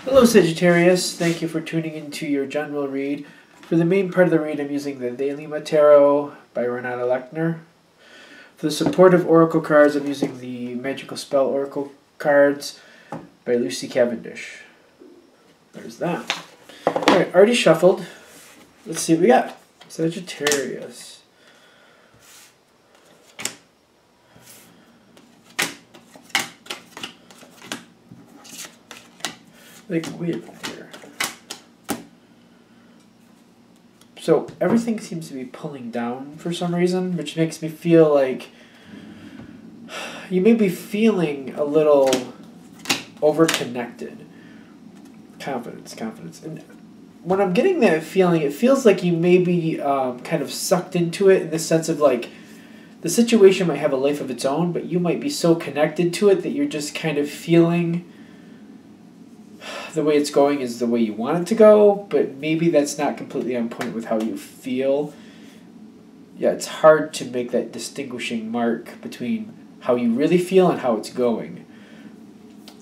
Hello Sagittarius, thank you for tuning into your general read. For the main part of the read, I'm using the Daily Tarot by Renata Lechner. For the supportive oracle cards, I'm using the Magical Spell Oracle cards by Lucy Cavendish. There's that. Alright, already shuffled. Let's see what we got. Sagittarius. Like, wait a minute here. So everything seems to be pulling down for some reason, which makes me feel like you may be feeling a little overconnected. Confidence. And when I'm getting that feeling, it feels like you may be kind of sucked into it in the sense of like the situation might have a life of its own, but you might be so connected to it that you're just kind of feeling the way it's going is the way you want it to go, but maybe that's not completely on point with how you feel. Yeah, it's hard to make that distinguishing mark between how you really feel and how it's going.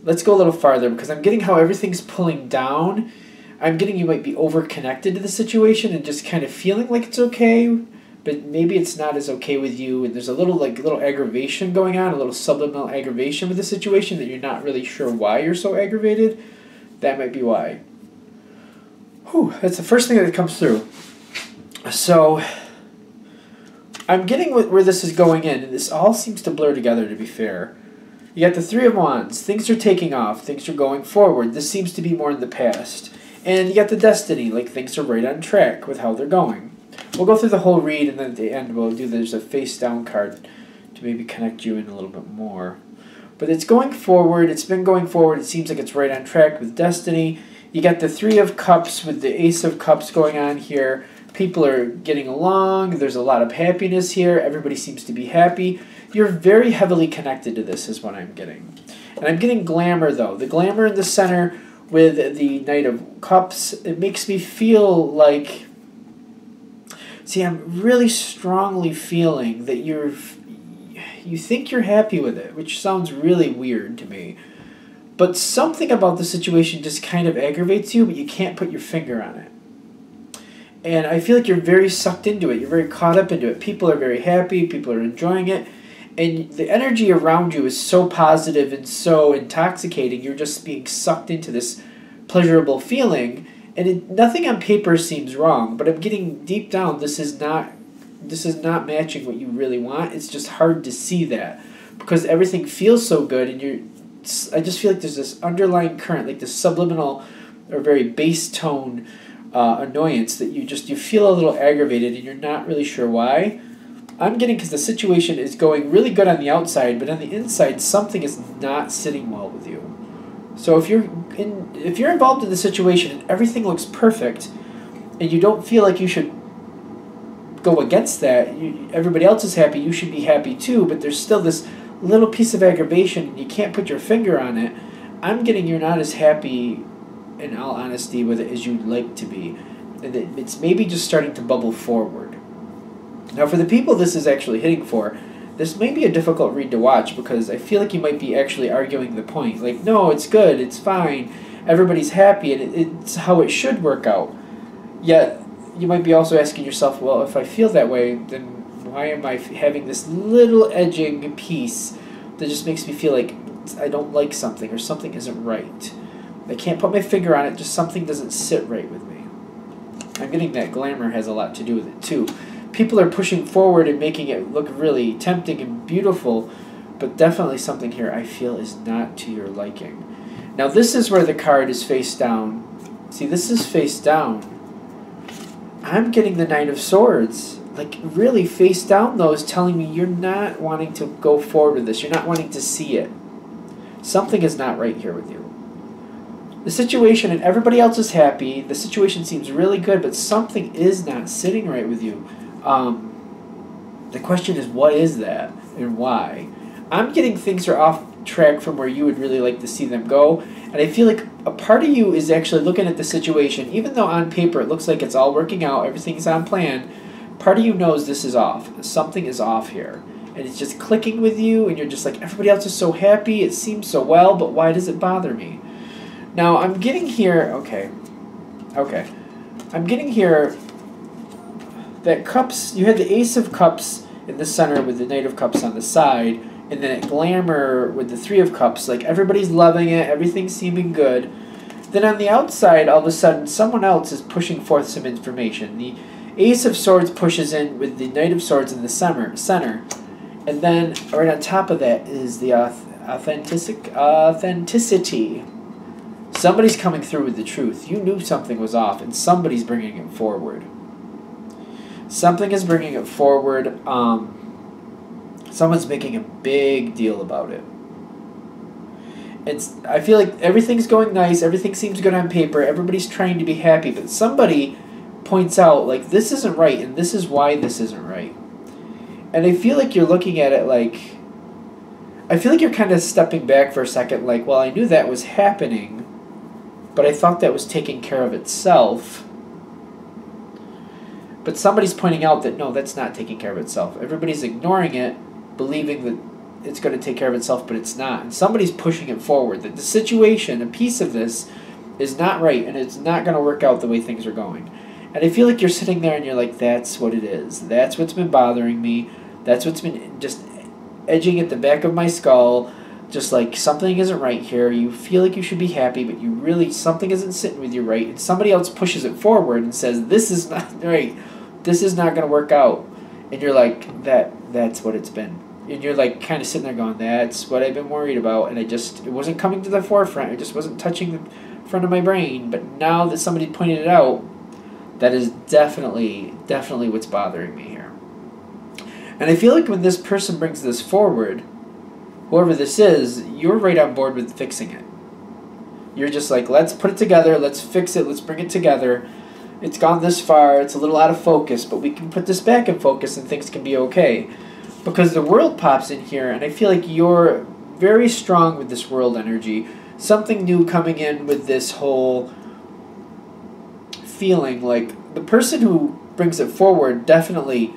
Let's go a little farther because I'm getting how everything's pulling down. I'm getting you might be over-connected to the situation and just kind of feeling like it's okay, but maybe it's not as okay with you, and there's a little aggravation going on, a little subliminal aggravation with the situation that you're not really sure why you're so aggravated. That might be why. Whew, that's the first thing that comes through. So, I'm getting where this is going in, and this all seems to blur together, to be fair. You got the Three of Wands. Things are taking off. Things are going forward. This seems to be more in the past. And you got the Destiny, like things are right on track with how they're going. We'll go through the whole read, and then at the end there's a face-down card to maybe connect you in a little bit more. But it's going forward. It's been going forward. It seems like it's right on track with Destiny. You got the Three of Cups with the Ace of Cups going on here. People are getting along. There's a lot of happiness here. Everybody seems to be happy. You're very heavily connected to this is what I'm getting. And I'm getting glamour, though. The glamour in the center with the Knight of Cups, it makes me feel like... See, I'm really strongly feeling that you think you're happy with it, which sounds really weird to me. But something about the situation just kind of aggravates you, but you can't put your finger on it. And I feel like you're very sucked into it. You're very caught up into it. People are very happy. People are enjoying it. And the energy around you is so positive and so intoxicating. You're just being sucked into this pleasurable feeling. And nothing on paper seems wrong, but I'm getting deep down, this is not matching what you really want. It's just hard to see that because everything feels so good, and I just feel like there's this underlying current, like this subliminal or very bass tone annoyance that you feel a little aggravated and you're not really sure why. I'm getting because the situation is going really good on the outside, but on the inside something is not sitting well with you. So if you're involved in the situation and everything looks perfect, and you don't feel like you should go against that, everybody else is happy, you should be happy too, but there's still this little piece of aggravation and you can't put your finger on it. I'm getting you're not as happy, in all honesty, with it as you'd like to be. And it's maybe just starting to bubble forward. Now for the people this is actually hitting for, this may be a difficult read to watch because I feel like you might be actually arguing the point. Like, no, it's good, it's fine, everybody's happy, and it's how it should work out. Yet, you might be also asking yourself, well, if I feel that way, then why am I having this little edging piece that just makes me feel like I don't like something or something isn't right? I can't put my finger on it, just something doesn't sit right with me. I'm getting that glamour has a lot to do with it too. People are pushing forward and making it look really tempting and beautiful, but definitely something here I feel is not to your liking. Now this is where the card is face down. See, this is face down. I'm getting the Knight of Swords. Like, really face down, though, is telling me you're not wanting to go forward with this. You're not wanting to see it. Something is not right here with you. The situation, and everybody else is happy. The situation seems really good, but something is not sitting right with you. The question is, what is that and why? I'm getting things are off track from where you would really like to see them go, and I feel like a part of you is actually looking at the situation, even though on paper it looks like it's all working out, everything's on plan. Part of you knows this is off. Something is off here, and it's just clicking with you, and you're just like, everybody else is so happy, it seems so well, but why does it bother me? Now, I'm getting here... Okay. Okay. I'm getting here that cups... You had the Ace of Cups in the center with the Knight of Cups on the side, and then at Glamour with the Three of Cups. Like, everybody's loving it. Everything's seeming good. Then on the outside, all of a sudden, someone else is pushing forth some information. The Ace of Swords pushes in with the Knight of Swords in the center. And then right on top of that is the authenticity. Somebody's coming through with the truth. You knew something was off, and somebody's bringing it forward. Something is bringing it forward. Someone's making a big deal about it. I feel like everything's going nice. Everything seems good on paper. Everybody's trying to be happy. But somebody points out, like, this isn't right, and this is why this isn't right. And I feel like you're looking at it like... I feel like you're kind of stepping back for a second, like, well, I knew that was happening, but I thought that was taking care of itself. But somebody's pointing out that, no, that's not taking care of itself. Everybody's ignoring it, believing that it's going to take care of itself, but it's not. And somebody's pushing it forward. That the situation, a piece of this, is not right, and it's not going to work out the way things are going. And I feel like you're sitting there and you're like, that's what it is. That's what's been bothering me. That's what's been just edging at the back of my skull. Just like, something isn't right here. You feel like you should be happy, but you really, something isn't sitting with you right. And somebody else pushes it forward and says, this is not right. This is not going to work out. And you're like, that's what it's been. And you're like kind of sitting there going, that's what I've been worried about. And it wasn't coming to the forefront. It just wasn't touching the front of my brain. But now that somebody pointed it out, that is definitely what's bothering me here. And I feel like when this person brings this forward, whoever this is, you're right on board with fixing it. You're just like, let's put it together, let's fix it, let's bring it together. It's gone this far, it's a little out of focus, but we can put this back in focus and things can be okay. Because the World pops in here, and I feel like you're very strong with this World energy. Something new coming in with this whole feeling. Like, the person who brings it forward definitely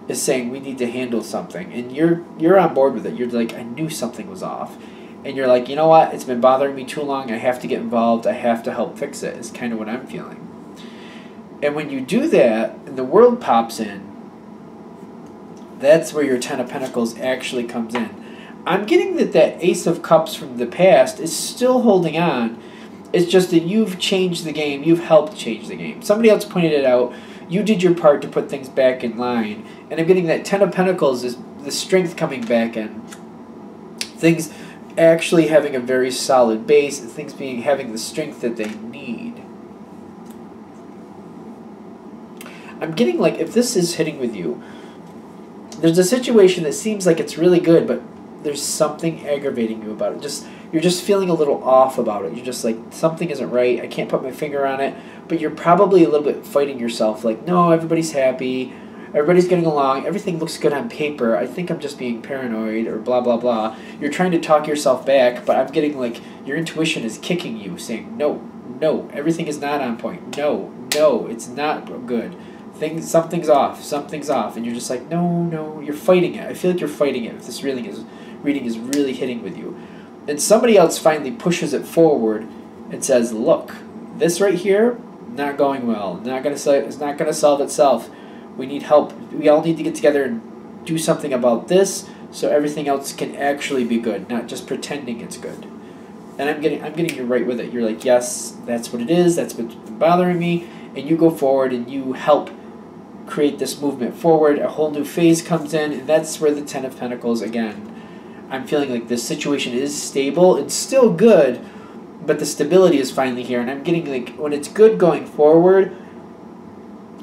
is saying we need to handle something. And you're on board with it. You're like, I knew something was off. And you're like, you know what? It's been bothering me too long. I have to get involved. I have to help fix it, is kind of what I'm feeling. And when you do that, and the World pops in, that's where your Ten of Pentacles actually comes in. I'm getting that Ace of Cups from the past is still holding on. It's just that you've changed the game. You've helped change the game. Somebody else pointed it out. You did your part to put things back in line. And I'm getting that Ten of Pentacles is the strength coming back in. Things actually having a very solid base. Things having the strength that they need. I'm getting like, if this is hitting with you, there's a situation that seems like it's really good, but there's something aggravating you about it. You're just feeling a little off about it. You're just like, something isn't right. I can't put my finger on it. But you're probably a little bit fighting yourself. Like, no, everybody's happy. Everybody's getting along. Everything looks good on paper. I think I'm just being paranoid or blah, blah, blah. You're trying to talk yourself back, but I'm getting like your intuition is kicking you, saying, no, everything is not on point. No, it's not good. Something's off, and you're just like, no, you're fighting it. I feel like you're fighting it if this reading is really hitting with you. And somebody else finally pushes it forward and says, look, this right here, not going well. It's not gonna solve itself. We need help. We all need to get together and do something about this so everything else can actually be good, not just pretending it's good. And I'm getting you right with it. You're like, yes, that's what it is, that's what's been bothering me, and you go forward and you help create this movement forward. A whole new phase comes in, and that's where the Ten of Pentacles, again, I'm feeling like this situation is stable. It's still good, but the stability is finally here. And I'm getting like, when it's good going forward,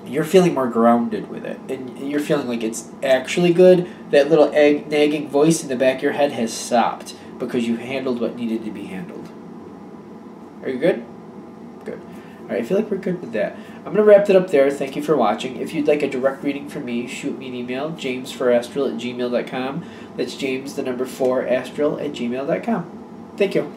you're feeling more grounded with it. And you're feeling like it's actually good. That little nagging voice in the back of your head has stopped because you handled what needed to be handled. Are you good? Good. All right, I feel like we're good with that. I'm going to wrap it up there. Thank you for watching. If you'd like a direct reading from me, shoot me an email, jamesforastral@gmail.com. That's James, the number 4, astral@gmail.com. Thank you.